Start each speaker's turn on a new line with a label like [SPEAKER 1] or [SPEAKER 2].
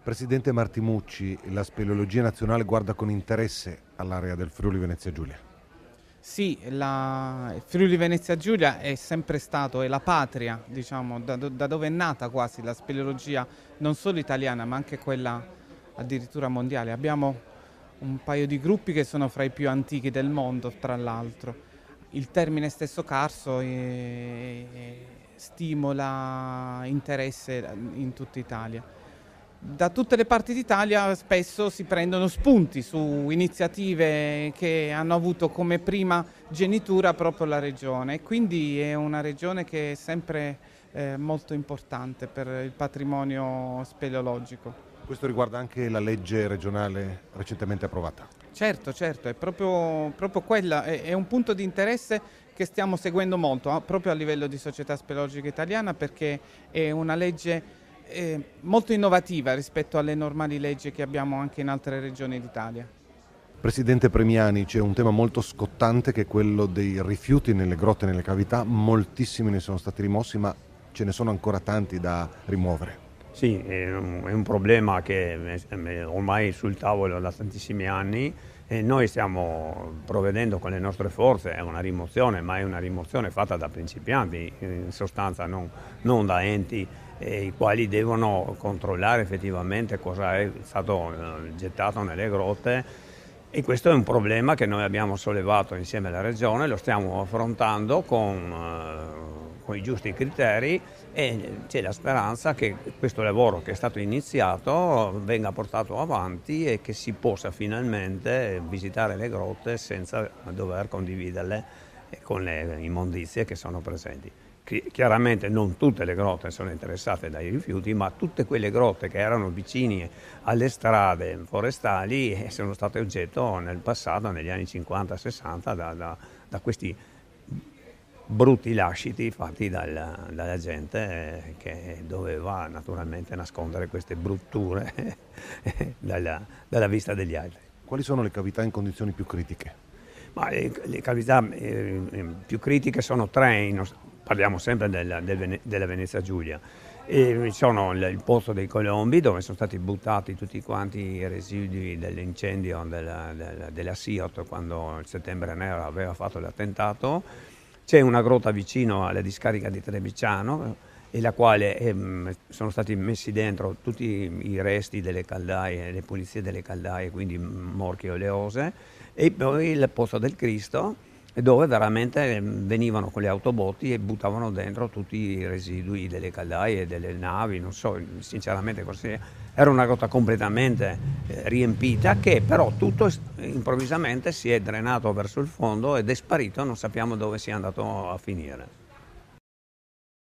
[SPEAKER 1] Presidente Martimucci, la speleologia nazionale guarda con interesse all'area del Friuli Venezia Giulia.
[SPEAKER 2] Sì, il Friuli Venezia Giulia è sempre stato, è la patria, diciamo, da dove è nata quasi la speleologia non solo italiana ma anche quella addirittura mondiale. Abbiamo un paio di gruppi che sono fra i più antichi del mondo, tra l'altro. Il termine stesso Carso stimola interesse in tutta Italia. Da tutte le parti d'Italia spesso si prendono spunti su iniziative che hanno avuto come prima genitura proprio la regione, e quindi è una regione che è sempre molto importante per il patrimonio speleologico.
[SPEAKER 1] Questo riguarda anche la legge regionale recentemente approvata.
[SPEAKER 2] Certo, certo, è proprio quella, è un punto di interesse che stiamo seguendo molto, proprio a livello di Società Speleologica Italiana, perché è una legge molto innovativa rispetto alle normali leggi che abbiamo anche in altre regioni d'Italia.
[SPEAKER 1] Presidente Premiani, c'è un tema molto scottante che è quello dei rifiuti nelle grotte e nelle cavità. Moltissimi ne sono stati rimossi, ma ce ne sono ancora tanti da rimuovere.
[SPEAKER 3] Sì, è un problema che è ormai sul tavolo da tantissimi anni e noi stiamo provvedendo con le nostre forze a una rimozione, ma è una rimozione fatta da principianti, in sostanza non da enti i quali devono controllare effettivamente cosa è stato gettato nelle grotte, e questo è un problema che noi abbiamo sollevato insieme alla Regione, lo stiamo affrontando con i giusti criteri e c'è la speranza che questo lavoro che è stato iniziato venga portato avanti e che si possa finalmente visitare le grotte senza dover condividerle con le immondizie che sono presenti. Chiaramente non tutte le grotte sono interessate dai rifiuti, ma tutte quelle grotte che erano vicine alle strade forestali sono state oggetto nel passato, negli anni 50-60, da questi brutti lasciti fatti dalla gente che doveva naturalmente nascondere queste brutture dalla vista degli altri.
[SPEAKER 1] Quali sono le cavità in condizioni più critiche?
[SPEAKER 3] Ma le cavità più critiche sono tre, parliamo sempre della Venezia Giulia. Sono il Pozzo dei Colombi, dove sono stati buttati tutti quanti i residui dell'incendio della SIOT quando il Settembre Nero aveva fatto l'attentato. C'è una grotta vicino alla discarica di Trebicciano, e la quale sono stati messi dentro tutti i resti delle caldaie, le pulizie delle caldaie, quindi morchie oleose, e poi il Pozzo del Cristo, dove veramente venivano con le autobotti e buttavano dentro tutti i residui delle caldaie, delle navi, non so sinceramente cos'è. Era una grotta completamente riempita, che però tutto improvvisamente si è drenato verso il fondo ed è sparito, non sappiamo dove sia andato a finire.